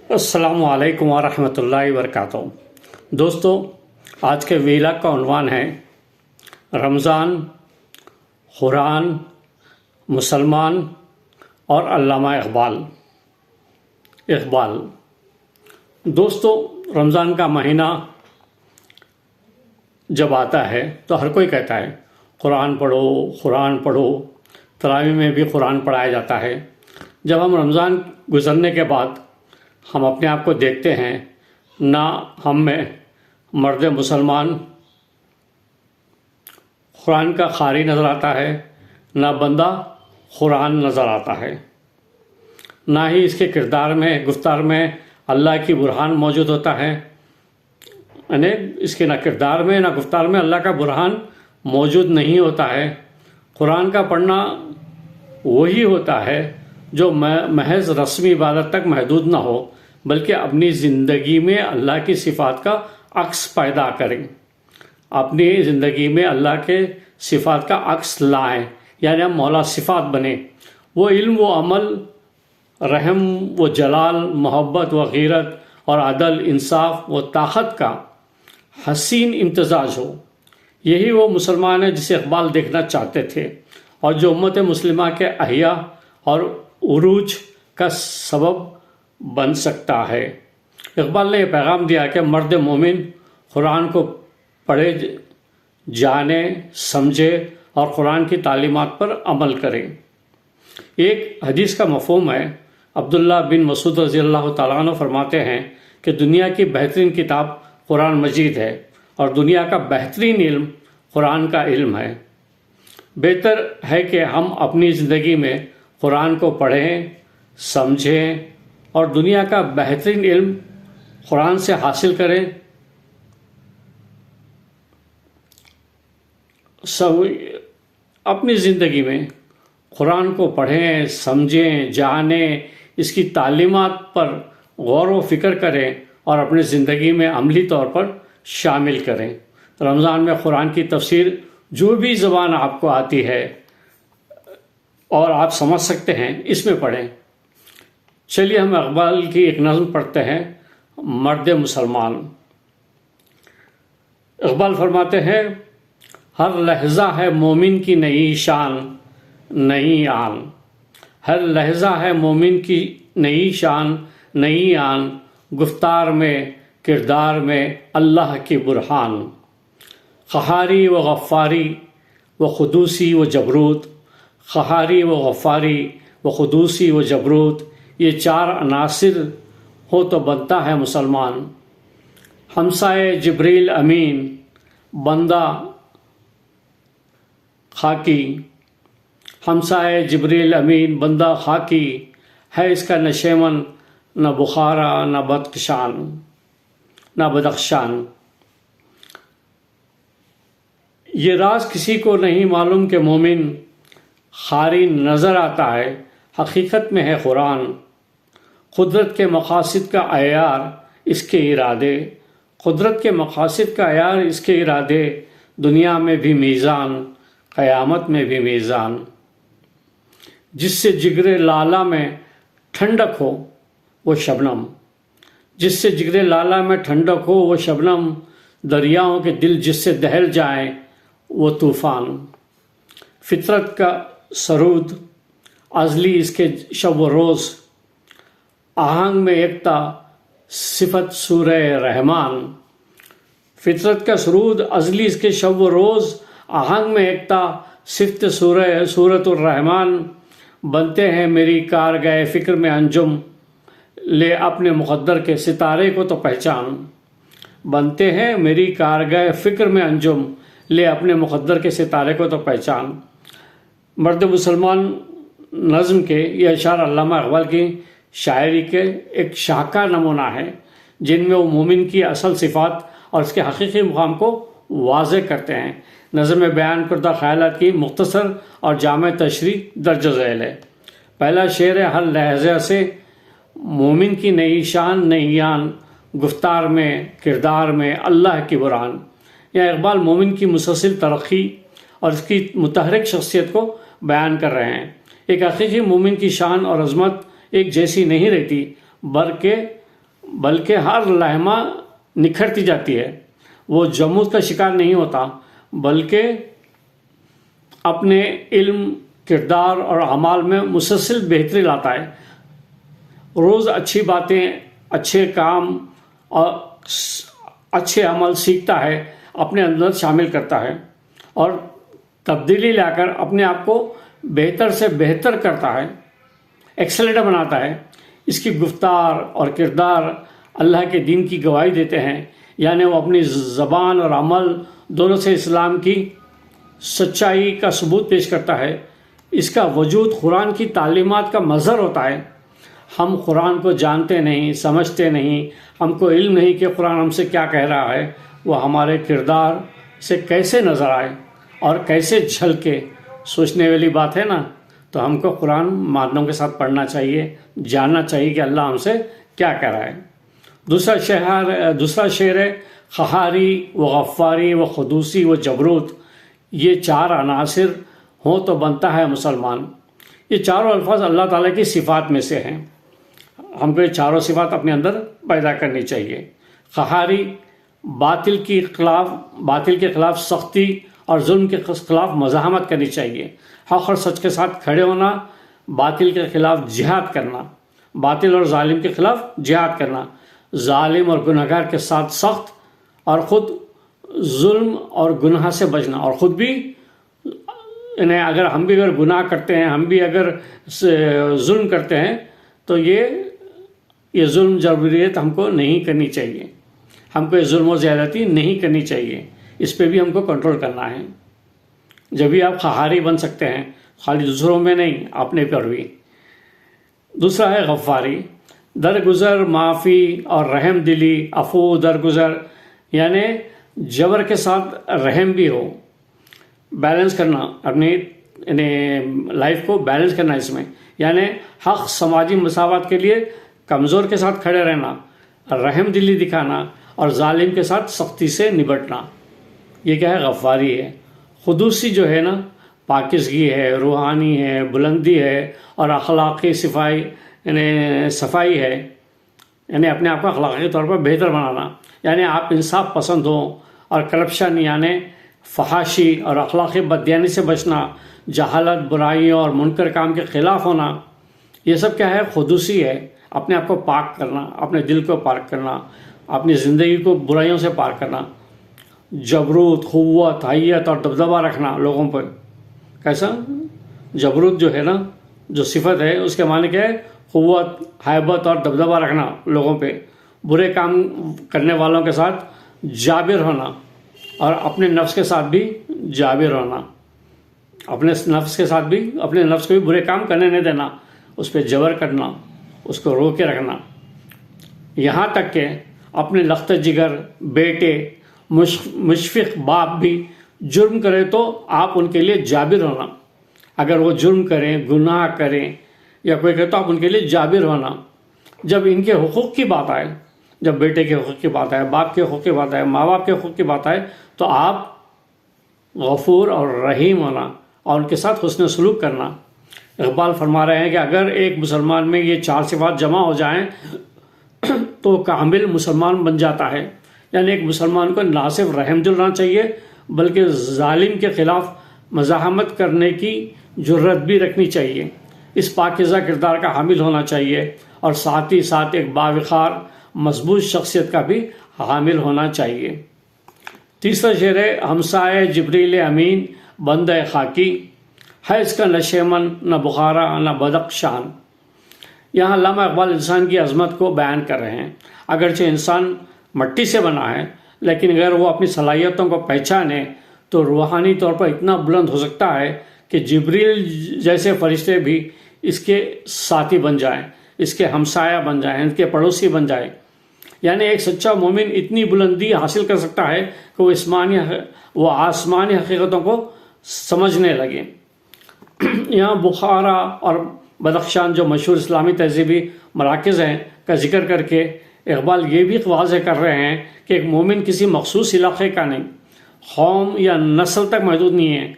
السلام علیکم ورحمۃ اللہ وبرکاتہ۔ دوستو، آج کے ویلاگ کا عنوان ہے رمضان، قرآن، مسلمان اور علامہ اقبال۔ دوستو، رمضان کا مہینہ جب آتا ہے تو ہر کوئی کہتا ہے قرآن پڑھو۔ تراویح میں بھی قرآن پڑھایا جاتا ہے۔ جب ہم رمضان گزرنے کے بعد ہم اپنے آپ کو دیکھتے ہیں، نہ ہم میں مرد مسلمان قرآن کا قاری نظر آتا ہے، نہ بندہ قرآن نظر آتا ہے، نہ ہی اس کے کردار میں گفتار میں اللہ کی برہان موجود ہوتا ہے، یعنی اس کے نہ کردار میں نہ گفتار میں اللہ کا برہان موجود نہیں ہوتا ہے۔ قرآن کا پڑھنا وہی ہوتا ہے جو محض رسمی عبادت تک محدود نہ ہو، بلکہ اپنی زندگی میں اللہ کی صفات کا عکس پیدا کریں، اپنی زندگی میں اللہ کے صفات کا عکس لائیں، یعنی ہم مولا صفات بنیں۔ وہ علم و عمل، رحم و جلال، محبت و غیرت اور عدل، انصاف و طاقت کا حسین امتزاج ہو۔ یہی وہ مسلمان ہے جسے اقبال دیکھنا چاہتے تھے اور جو امت مسلمہ کے احیاء اور عروج کا سبب بن سکتا ہے۔ اقبال نے یہ پیغام دیا کہ مرد مومن قرآن کو پڑھے، جانے، سمجھے اور قرآن کی تعلیمات پر عمل کرے۔ ایک حدیث کا مفہوم ہے، عبداللہ بن مسعود رضی اللہ تعالیٰ عنہ فرماتے ہیں کہ دنیا کی بہترین کتاب قرآن مجید ہے اور دنیا کا بہترین علم قرآن کا علم ہے۔ بہتر ہے کہ ہم اپنی زندگی میں قرآن کو پڑھیں، سمجھیں اور دنیا کا بہترین علم قرآن سے حاصل کریں۔ اپنی زندگی میں قرآن کو پڑھیں، سمجھیں، جانیں، اس کی تعلیمات پر غور و فکر کریں اور اپنی زندگی میں عملی طور پر شامل کریں۔ رمضان میں قرآن کی تفسیر جو بھی زبان آپ کو آتی ہے اور آپ سمجھ سکتے ہیں، اس میں پڑھیں۔ چلیے ہم اقبال کی ایک نظم پڑھتے ہیں، مرد مسلمان۔ اقبال فرماتے ہیں، ہر لحظہ ہے مومن کی نئی شان نئی آن، ہر لحظہ ہے مومن کی نئی شان نئی آن، گفتار میں کردار میں اللہ کی برہان، قہاری و غفاری و قدوسی و جبروت، قہاری و غفاری و قدوسی و جبروت، یہ چار عناصر ہو تو بنتا ہے مسلمان۔ ہمسائے جبریل امین بندہ خاکی، ہمسائے جبریل امین بندہ خاکی، ہے اس کا نہ شیمن نہ بخارا نہ بدخشان۔ یہ راز کسی کو نہیں معلوم کہ مومن قاری نظر آتا ہے، حقیقت میں ہے قرآن۔ قدرت کے مقاصد کا عیار اس کے ارادے، قدرت کے مقاصد کا عیار اس کے ارادے، دنیا میں بھی میزان قیامت میں بھی میزان۔ جس سے جگر لالہ میں ٹھنڈک ہو وہ شبنم، جس سے جگر لالہ میں ٹھنڈک ہو وہ شبنم، دریاؤں کے دل جس سے دہل جائیں وہ طوفان۔ فطرت کا سرود ازلی اس کے شب و روز، آہنگ میں یکتا صفت سورہ رحمان۔ فطرت کا سرود ازلی اس کے شب و روز، آہنگ میں یکتا صفت سورۃ الرحمان۔ بنتے ہیں میری کارگاہ فکر میں انجم، لے اپنے مقدر کے ستارے کو تو پہچان۔ بنتے ہیں میری کارگاہ فکر میں انجم، لے اپنے مقدر کے ستارے کو تو پہچان۔ مرد مسلمان نظم کے یہ اشعار علامہ اقبال کی شاعری کے ایک شاہکار نمونہ ہے، جن میں وہ مومن کی اصل صفات اور اس کے حقیقی مقام کو واضح کرتے ہیں۔ نظم میں بیان کردہ خیالات کی مختصر اور جامع تشریح درج ذیل ہے۔ پہلا شعر ہے، ہر لحظہ سے مومن کی نئی شان نئی آن، گفتار میں کردار میں اللہ کی برہان۔ یہاں اقبال مومن کی مسلسل ترقی اور اس کی متحرک شخصیت کو بیان کر رہے ہیں۔ ایک حقیقی مومن کی شان اور عظمت ایک جیسی نہیں رہتی، بلکہ بلکہ ہر لمحہ نکھرتی جاتی ہے۔ وہ جمود کا شکار نہیں ہوتا بلکہ اپنے علم، کردار اور اعمال میں مسلسل بہتری لاتا ہے۔ روز اچھی باتیں، اچھے کام اور اچھے عمل سیکھتا ہے، اپنے اندر شامل کرتا ہے اور تبدیلی لا کر اپنے آپ کو بہتر سے بہتر کرتا ہے، ایکسلنٹ بناتا ہے۔ اس کی گفتار اور کردار اللہ کے دین کی گواہی دیتے ہیں، یعنی وہ اپنی زبان اور عمل دونوں سے اسلام کی سچائی کا ثبوت پیش کرتا ہے۔ اس کا وجود قرآن کی تعلیمات کا مظہر ہوتا ہے۔ ہم قرآن کو جانتے نہیں، سمجھتے نہیں، ہم کو علم نہیں کہ قرآن ہم سے کیا کہہ رہا ہے، وہ ہمارے کردار سے کیسے نظر آئے اور کیسے جھلکے، سوچنے والی بات ہے نا۔ تو ہم کو قرآن معنوں کے ساتھ پڑھنا چاہیے، جاننا چاہیے کہ اللہ ہم سے کیا کہہ رہا ہے۔ دوسرا شعر ہے قہاری و غفاری و قدوسی و جبروت، یہ چار عناصر ہوں تو بنتا ہے مسلمان۔ یہ چاروں الفاظ اللہ تعالیٰ کی صفات میں سے ہیں۔ ہم کو یہ چاروں صفات اپنے اندر پیدا کرنی چاہیے۔ قہاری، باطل کے خلاف سختی اور ظلم کے خلاف مزاحمت کرنی چاہیے۔ حق اور سچ کے ساتھ کھڑے ہونا، باطل کے خلاف جہاد کرنا، باطل اور ظالم کے خلاف جہاد کرنا، ظالم اور گنہگار کے ساتھ سخت اور خود ظلم اور گناہ سے بچنا، اور خود بھی اگر ہم بھی گناہ کرتے ہیں، ہم بھی اگر ظلم کرتے ہیں تو یہ ظلم جبریت ہم کو نہیں کرنی چاہیے۔ ہم کو یہ ظلم و زیادتی نہیں کرنی چاہیے، اس پہ بھی ہم کو کنٹرول کرنا ہے۔ جبھی آپ قہاری بن سکتے ہیں، خالی دوسروں میں نہیں، اپنے پر بھی۔ دوسرا ہے غفاری، درگزر، معافی اور رحم دلی، عفو، درگزر، یعنی جبر کے ساتھ رحم بھی ہو۔ بیلنس کرنا، اپنی لائف کو بیلنس کرنا اس میں، یعنی حق، سماجی مساوات کے لیے کمزور کے ساتھ کھڑے رہنا، رحم دلی دکھانا اور ظالم کے ساتھ سختی سے نبٹنا، یہ کیا ہے؟ غفاری ہے۔ قدوسی جو ہے نا، پاکیزگی ہے، روحانی ہے، بلندی ہے اور اخلاقی صفائی ہے، یعنی اپنے آپ کو اخلاقی طور پر بہتر بنانا، یعنی آپ انصاف پسند ہوں اور کرپشن یعنی فحاشی اور اخلاقی بددیانی سے بچنا، جہالت، برائیوں اور منکر کام کے خلاف ہونا، یہ سب کیا ہے؟ قدوسی ہے۔ اپنے آپ کو پاک کرنا، اپنے دل کو پاک کرنا، اپنی زندگی کو برائیوں سے پاک کرنا۔ جبروت، قوت، حیت اور دبدبہ رکھنا لوگوں پر۔ کیسا؟ جبروت جو ہے نا، جو صفت ہے، اس کے معنی کیا ہے؟ قوت، ہیبت اور دبدبہ رکھنا لوگوں پہ، برے کام کرنے والوں کے ساتھ جابر ہونا اور اپنے نفس کے ساتھ بھی جابر ہونا، اپنے نفس کو بھی برے کام کرنے نہیں دینا، اس پہ جبر کرنا، اس کو رو کے رکھنا۔ یہاں تک کہ اپنے لخت جگر بیٹے، مشفق باپ بھی جرم کرے تو آپ ان کے لیے جابر ہونا۔ اگر وہ جرم کریں، گناہ کریں یا کوئی کہے تو آپ ان کے لیے جابر ہونا۔ جب ان کے حقوق کی بات آئے، جب بیٹے کے حقوق کی بات آئے، باپ کے حقوق کی بات آئے، ماں باپ کے حقوق کی بات آئے، تو آپ غفور اور رحیم ہونا اور ان کے ساتھ حسن سلوک کرنا۔ اقبال فرما رہے ہیں کہ اگر ایک مسلمان میں یہ چار صفات جمع ہو جائیں تو کامل مسلمان بن جاتا ہے۔ یعنی ایک مسلمان کو نہ صرف رحم دل ہونا چاہیے بلکہ ظالم کے خلاف مزاحمت کرنے کی جرت بھی رکھنی چاہیے، اس پاکیزہ کردار کا حامل ہونا چاہیے اور ساتھ ہی ساتھ ایک باوقار مضبوط شخصیت کا بھی حامل ہونا چاہیے۔ تیسرا شعر ہے ہمسائے جبریل امین بندہ خاکی، ہے اس کا نہ شیمن نہ بخارا نہ بدخشان۔ یہاں علامہ اقبال انسان کی عظمت کو بیان کر رہے ہیں۔ اگرچہ انسان مٹی سے بنا ہے، لیکن اگر وہ اپنی صلاحیتوں کو پہچانے تو روحانی طور پر اتنا بلند ہو سکتا ہے کہ جبریل جیسے فرشتے بھی اس کے ساتھی بن جائیں، اس کے ہمسایہ بن جائیں، ان کے پڑوسی بن جائیں۔ یعنی ایک سچا مومن اتنی بلندی حاصل کر سکتا ہے کہ وہ آسمانی حقیقتوں کو سمجھنے لگے۔ یہاں بخارا اور بدخشان جو مشہور اسلامی تہذیبی مراکز ہیں کا ذکر کر کے اقبال یہ بھی واضح کر رہے ہیں کہ ایک مومن کسی مخصوص علاقے کا نہیں، قوم یا نسل تک محدود نہیں ہے۔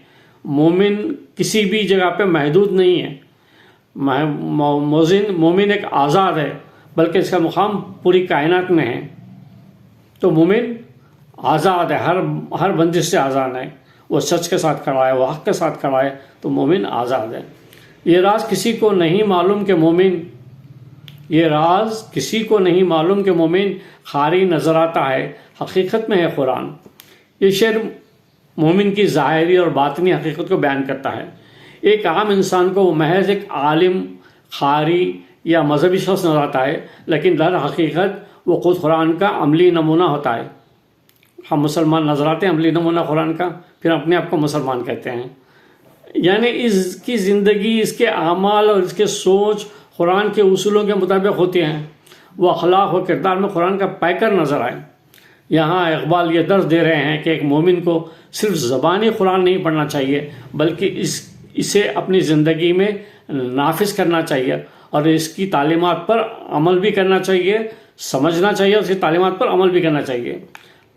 مومن کسی بھی جگہ پہ محدود نہیں ہے۔ مومن ایک آزاد ہے، بلکہ اس کا مقام پوری کائنات میں ہے۔ تو مومن آزاد ہے، ہر بندش سے آزاد ہے، وہ سچ کے ساتھ کھڑا ہے، وہ حق کے ساتھ کھڑا ہے، تو مومن آزاد ہے۔ یہ راز کسی کو نہیں معلوم کہ مومن خاری نظر آتا ہے، حقیقت میں ہے قرآن۔ یہ شعر مومن کی ظاہری اور باطنی حقیقت کو بیان کرتا ہے۔ ایک عام انسان کو وہ محض ایک عالم، قاری یا مذہبی شخص نظر آتا ہے، لیکن در حقیقت وہ خود قرآن کا عملی نمونہ ہوتا ہے۔ ہم مسلمان نظر آتے ہیں عملی نمونہ قرآن کا، پھر اپنے آپ کو مسلمان کہتے ہیں۔ یعنی اس کی زندگی، اس کے اعمال اور اس کے سوچ قرآن کے اصولوں کے مطابق ہوتی ہیں، وہ اخلاق و کردار میں قرآن کا پیکر نظر آئے۔ یہاں اقبال یہ درس دے رہے ہیں کہ ایک مومن کو صرف زبانی قرآن نہیں پڑھنا چاہیے، بلکہ اسے اپنی زندگی میں نافذ کرنا چاہیے اور اس کی تعلیمات پر عمل بھی کرنا چاہیے، سمجھنا چاہیے، اس کی تعلیمات پر عمل بھی کرنا چاہیے۔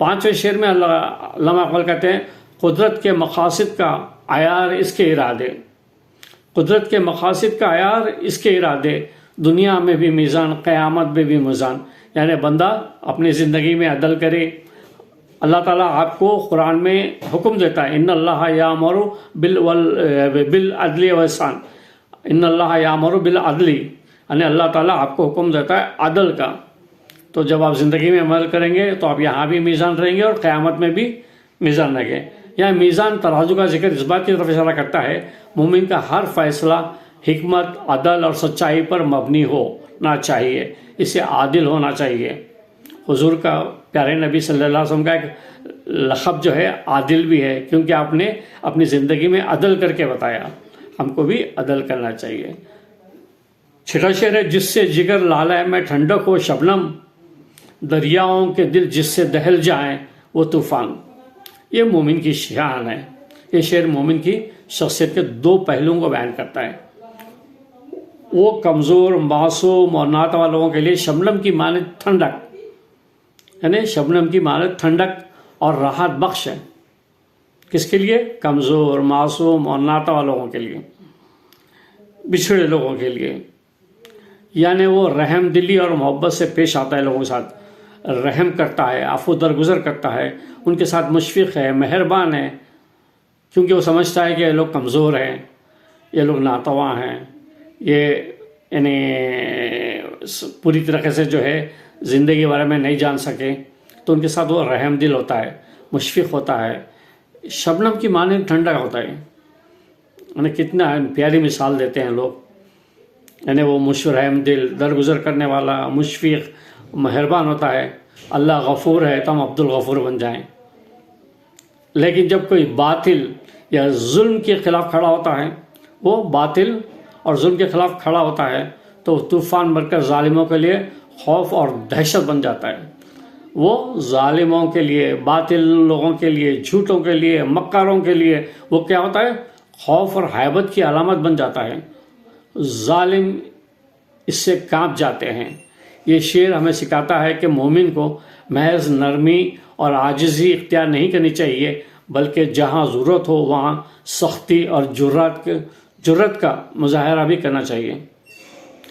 5ویں شعر میں علامہ اقبال کہتے ہیں، قدرت کے مقاصد کا عیار اس کے ارادے، قدرت کے مقاصد کا عیار اس کے ارادے، دنیا میں بھی میزان، قیامت میں بھی میزان۔ یعنی بندہ اپنی زندگی میں عدل کرے۔ اللہ تعالیٰ آپ کو قرآن میں حکم دیتا ہے، ان اللہ یامر بالعدل والاحسان، ان اللہ یامر بالعدل، یعنی اللہ تعالیٰ آپ کو حکم دیتا ہے عدل کا۔ تو جب آپ زندگی میں عمل کریں گے تو آپ یہاں بھی میزان رہیں گے اور قیامت میں بھی میزان رہیں گے۔ یہاں میزان ترازو کا ذکر اس بات کی طرف اشارہ کرتا ہے، مومن کا ہر فیصلہ حکمت، عدل اور سچائی پر مبنی ہونا چاہیے، اسے عادل ہونا چاہیے۔ حضور کا، پیارے نبی صلی اللہ علیہ وسلم کا ایک لقب جو ہے عادل بھی ہے، کیونکہ آپ نے اپنی زندگی میں عدل کر کے بتایا، ہم کو بھی عدل کرنا چاہیے۔ 6واں شعر ہے، جس سے جگر لالہ میں ٹھنڈک ہو شبنم، دریاؤں کے دل جس سے دہل جائیں وہ طوفان۔ یہ مومن کی شان ہے۔ یہ شعر مومن کی شخصیت کے 2 پہلوؤں کو بیان کرتا ہے۔ وہ کمزور، معصوم اور ناتواں لوگوں کے لیے شبنم کی مانند ٹھنڈک، یعنی شبنم کی مانند ٹھنڈک اور راحت بخش ہے۔ کس کے لیے؟ کمزور، معصوم اور ناتواں لوگوں کے لیے، بچھڑے لوگوں کے لیے۔ یعنی وہ رحم دلی اور محبت سے پیش آتا ہے، لوگوں کے ساتھ رحم کرتا ہے، عفو درگزر کرتا ہے، ان کے ساتھ مشفق ہے، مہربان ہے، کیونکہ وہ سمجھتا ہے کہ یہ لوگ کمزور ہیں، یہ لوگ ناتواں ہیں، یہ یعنی پوری طریقے سے جو ہے زندگی کے بارے میں نہیں جان سکے، تو ان کے ساتھ وہ رحم دل ہوتا ہے، مشفق ہوتا ہے، شبنم کی مانند ٹھنڈا ہوتا ہے۔ یعنی کتنا پیاری مثال دیتے ہیں لوگ، یعنی وہ رحم دل، درگزر کرنے والا، مشفق، مہربان ہوتا ہے۔ اللہ غفور ہے تو ہم عبد الغفور بن جائیں۔ لیکن جب کوئی باطل یا ظلم کے خلاف کھڑا ہوتا ہے، وہ باطل اور ظلم کے خلاف کھڑا ہوتا ہے، تو طوفان بن کر ظالموں کے لیے خوف اور دہشت بن جاتا ہے۔ وہ ظالموں کے لیے، باطل لوگوں کے لیے، جھوٹوں کے لیے، مکاروں کے لیے وہ کیا ہوتا ہے؟ خوف اور ہیبت کی علامت بن جاتا ہے۔ ظالم اس سے کانپ جاتے ہیں۔ یہ شعر ہمیں سکھاتا ہے کہ مومن کو محض نرمی اور عاجزی اختیار نہیں کرنی چاہیے، بلکہ جہاں ضرورت ہو وہاں سختی اور جرات کا مظاہرہ بھی کرنا چاہیے۔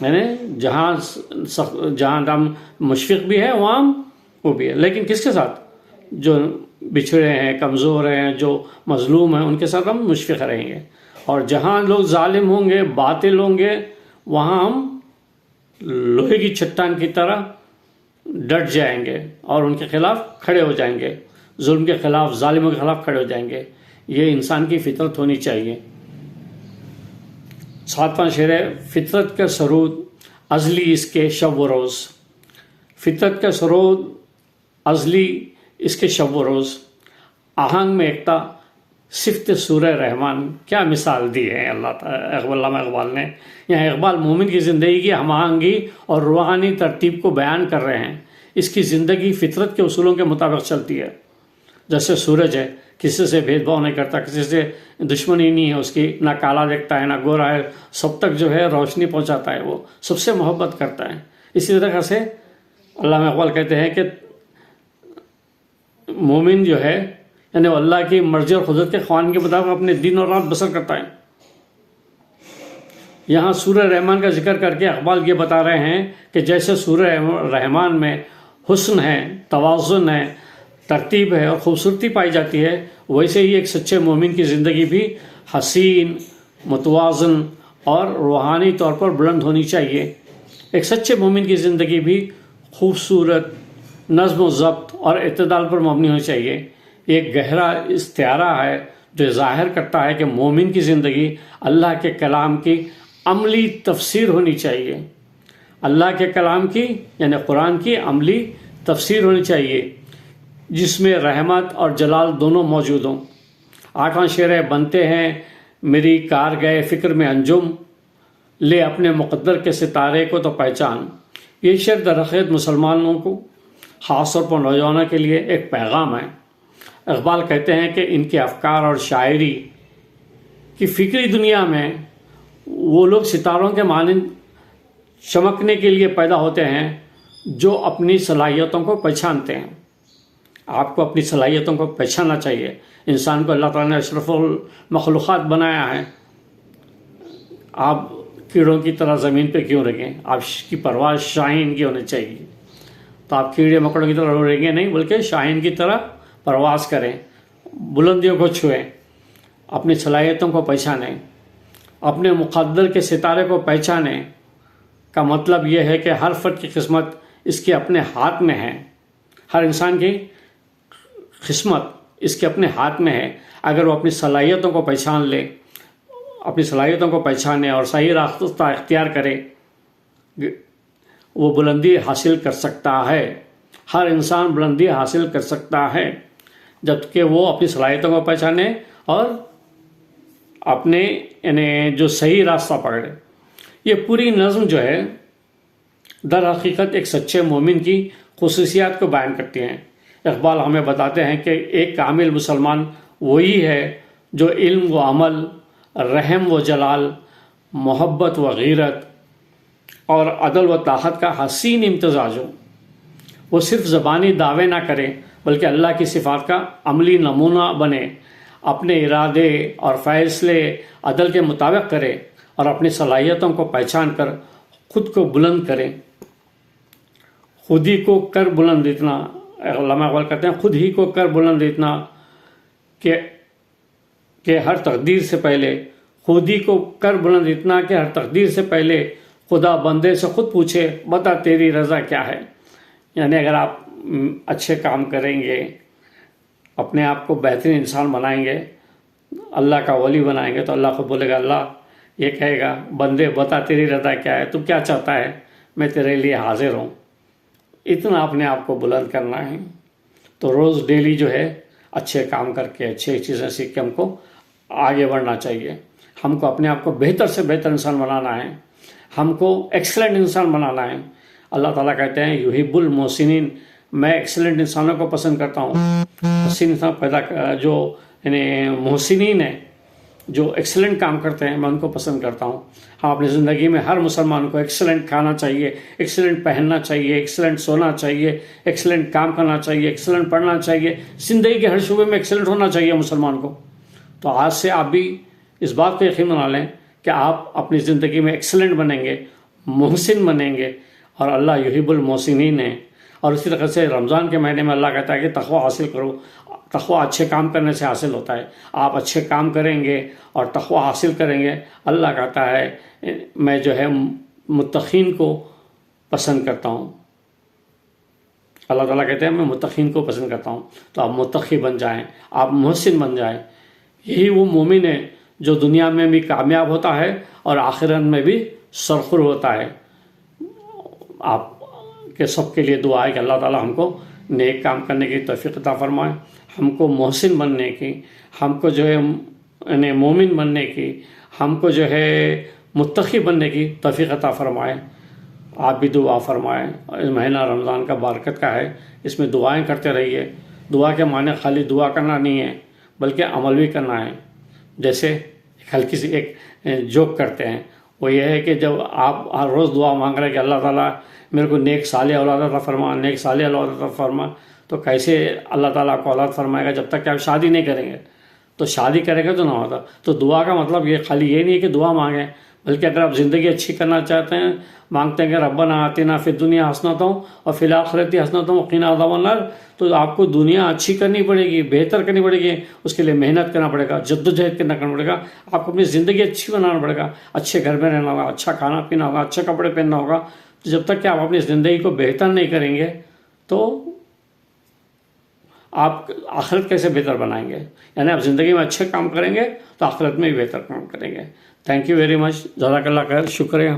یعنی جہاں ہم مشفق بھی ہے وہاں وہ بھی ہے، لیکن کس کے ساتھ؟ جو بچھڑے ہیں، کمزور ہیں، جو مظلوم ہیں، ان کے ساتھ ہم مشفق رہیں گے۔ اور جہاں لوگ ظالم ہوں گے، باطل ہوں گے، وہاں ہم لوہے کی چٹان کی طرح ڈٹ جائیں گے اور ان کے خلاف کھڑے ہو جائیں گے، ظلم کے خلاف، ظالموں کے خلاف کھڑے ہو جائیں گے۔ یہ انسان کی فطرت ہونی چاہیے۔ 7واں شعر ہے، فطرت کا سرود ازلی اس کے شب و روز، فطرت کا سرود ازلی اس کے شب و روز، آہنگ میں ایکتا صفت سورہ رحمان۔ کیا مثال دی ہے علامہ اقبال نے۔ یہاں اقبال مومن کی زندگی کی ہم آہنگی اور روحانی ترتیب کو بیان کر رہے ہیں۔ اس کی زندگی فطرت کے اصولوں کے مطابق چلتی ہے۔ جیسے سورج ہے، کسی سے بھید بھاؤ نہیں کرتا، کسی سے دشمنی نہیں ہے اس کی، نہ کالا دیکھتا ہے نہ گورا ہے، سب تک جو ہے روشنی پہنچاتا ہے، وہ سب سے محبت کرتا ہے۔ اسی طرح سے علامہ اقبال کہتے ہیں کہ مومن جو ہے یعنی وہ اللہ کی مرضی اور قدرت کے قوانین کے مطابق اپنے دن اور رات بسر کرتا ہے۔ یہاں سورہ رحمان کا ذکر کر کے اقبال یہ بتا رہے ہیں کہ جیسے سورہ رحمان میں حسن ہے، توازن ہے، ترتیب ہے اور خوبصورتی پائی جاتی ہے، ویسے ہی ایک سچے مومن کی زندگی بھی حسین، متوازن اور روحانی طور پر بلند ہونی چاہیے۔ ایک سچے مومن کی زندگی بھی خوبصورت، نظم و ضبط اور اعتدال پر مبنی ہونی چاہیے۔ ایک گہرا استعارہ ہے جو ظاہر کرتا ہے کہ مومن کی زندگی اللہ کے کلام کی عملی تفسیر ہونی چاہیے۔ اللہ کے کلام کی یعنی قرآن کی عملی تفسیر ہونی چاہیے، جس میں رحمت اور جلال دونوں موجود ہوں۔ آٹھواں شعر ہے، بنتے ہیں میری کار گئے فکر میں انجم، لے اپنے مقدر کے ستارے کو تو پہچان۔ یہ شعر در حقیقت مسلمانوں کو، خاص طور پر نوجوانوں کے لیے ایک پیغام ہے۔ اقبال کہتے ہیں کہ ان کے افکار اور شاعری کی فکری دنیا میں وہ لوگ ستاروں کے مانند چمکنے کے لیے پیدا ہوتے ہیں جو اپنی صلاحیتوں کو پہچانتے ہیں۔ آپ کو اپنی صلاحیتوں کو پہچاننا چاہیے۔ انسان کو اللہ تعالیٰ نے اشرف المخلوقات بنایا ہے۔ آپ کیڑوں کی طرح زمین پہ کیوں رہیں؟ آپ کی پرواز شاہین کی ہونی چاہیے۔ تو آپ کیڑے مکڑوں کی طرح رہیں گے نہیں، بلکہ شاہین کی طرح پرواز کریں، بلندیوں کو چھوئیں، اپنی صلاحیتوں کو پہچانیں، اپنے مقدر کے ستارے کو پہچانیں۔ کا مطلب یہ ہے کہ ہر فرد کی قسمت اس کے اپنے ہاتھ میں ہے۔ ہر انسان کی قسمت اس کے اپنے ہاتھ میں ہے۔ اگر وہ اپنی صلاحیتوں کو پہچان لے، اپنی صلاحیتوں کو پہچانے اور صحیح راستہ اختیار کرے، وہ بلندی حاصل کر سکتا ہے۔ ہر انسان بلندی حاصل کر سکتا ہے جبکہ وہ اپنی صلاحیتوں کو پہچانے اور اپنے یعنی جو صحیح راستہ پکڑے۔ یہ پوری نظم جو ہے در حقیقت ایک سچے مومن کی خصوصیات کو بیان کرتی ہیں۔ اقبال ہمیں بتاتے ہیں کہ ایک کامل مسلمان وہی ہے جو علم و عمل، رحم و جلال، محبت و غیرت اور عدل و طاعت کا حسین امتزاج ہو۔ وہ صرف زبانی دعوے نہ کرے بلکہ اللہ کی صفات کا عملی نمونہ بنے، اپنے ارادے اور فیصلے عدل کے مطابق کرے اور اپنی صلاحیتوں کو پہچان کر خود کو بلند کرے۔ خود ہی کو کر بلند اتنا، علامہ اقبال کہتے ہیں، خود ہی کو کر بلند اتنا کہ ہر تقدیر سے پہلے، خود ہی کو کر بلند اتنا کہ ہر تقدیر سے پہلے خدا بندے سے خود پوچھے بتا تیری رضا کیا ہے۔ یعنی اگر آپ اچھے کام کریں گے، اپنے آپ کو بہترین انسان بنائیں گے، اللہ کا ولی بنائیں گے، تو اللہ کو بولے گا، اللہ یہ کہے گا، بندے بتا تیری رضا کیا ہے، تو کیا چاہتا ہے، میں تیرے لیے حاضر ہوں۔ اتنا اپنے آپ کو بلند کرنا ہے۔ تو روز ڈیلی جو ہے اچھے کام کر کے، اچھے چیزیں سیکھ کے ہم کو آگے بڑھنا چاہیے۔ ہم کو اپنے آپ کو بہتر سے بہتر انسان بنانا ہے، ہم کو ایکسلنٹ انسان بنانا ہے۔ اللہ تعالیٰ کہتے ہیں یحب المحسنین، میں ایکسلنٹ انسانوں کو پسند کرتا ہوں۔ حسین انسان پیدا جو یعنی محسنین ہیں، جو ایکسلنٹ کام کرتے ہیں، میں ان کو پسند کرتا ہوں۔ ہم اپنی زندگی میں ہر مسلمان کو ایکسلنٹ کھانا چاہیے، ایکسلنٹ پہننا چاہیے، ایکسلنٹ سونا چاہیے، ایکسلنٹ کام کرنا چاہیے، ایکسلنٹ پڑھنا چاہیے، زندگی کے ہر شعبے میں ایکسلنٹ ہونا چاہیے مسلمان کو۔ تو آج سے آپ بھی اس بات کو یقین بنا لیں کہ آپ اپنی زندگی میں ایکسلنٹ بنیں گے، محسن بنیں گے، اور اللہ یحب المحسنین ہے۔ اور اسی طرح سے رمضان کے مہینے میں اللہ کہتا ہے کہ تقویٰ حاصل کرو۔ تقویٰ اچھے کام کرنے سے حاصل ہوتا ہے۔ آپ اچھے کام کریں گے اور تقویٰ حاصل کریں گے، اللہ کہتا ہے میں جو ہے متقین کو پسند کرتا ہوں۔ اللہ تعالیٰ کہتے ہیں میں متقین کو پسند کرتا ہوں۔ تو آپ متقی بن جائیں، آپ محسن بن جائیں۔ یہی وہ مومن ہے جو دنیا میں بھی کامیاب ہوتا ہے اور آخرت میں بھی سرخر ہوتا ہے۔ آپ کے سب کے لیے دعا ہے کہ اللہ تعالیٰ ہم کو نیک کام کرنے کی توفیق عطا فرمائے، ہم کو محسن بننے کی، ہم کو جو ہے یعنی مومن بننے کی، ہم کو جو ہے متقی بننے کی توفیق عطا فرمائے۔ آپ بھی دعا فرمائیں۔ اس مہینہ رمضان کا برکت کا ہے، اس میں دعائیں کرتے رہیے۔ دعا کے معنی خالی دعا کرنا نہیں ہے بلکہ عمل بھی کرنا ہے۔ جیسے ہلکی سی ایک جوک کرتے ہیں، وہ یہ ہے کہ جب آپ ہر روز دعا مانگ رہے ہیں کہ اللہ تعالیٰ میرے کو نیک صالح اولاد عطا فرما، نیک صالح اولاد عطا فرما، تو کیسے اللہ تعالیٰ آپ کو اولاد فرمائے گا جب تک کہ آپ شادی نہیں کریں گے؟ تو شادی کریں گے تو نہ ہوتا۔ تو دعا کا مطلب یہ خالی یہ نہیں ہے کہ دعا مانگیں بلکہ اگر آپ زندگی اچھی کرنا چاہتے ہیں، مانگتے ہیں کہ ربنا آتنا فی الدنیا حسنۃ اور فی الآخرۃ حسنۃ وقنا عذاب النار، تو آپ کو دنیا اچھی کرنی پڑے گی، بہتر کرنی پڑے گی، اس کے لیے محنت کرنا پڑے گا، جد و جہد کرنا پڑے گا، آپ کو اپنی زندگی اچھی بنانا پڑے گا، اچھے گھر میں رہنا ہوگا، اچھا کھانا پینا ہوگا، اچھے کپڑے پہننا ہوگا۔ تو جب تک کہ آپ اپنی زندگی کو بہتر نہیں کریں گے تو آپ آخرت کیسے بہتر بنائیں گے؟ یعنی آپ زندگی میں اچھے کام کریں گے تو آخرت میں بھی بہتر کام کریں گے۔ تھینک یو ویری مچ، جزاک اللہ خیر، شکریہ۔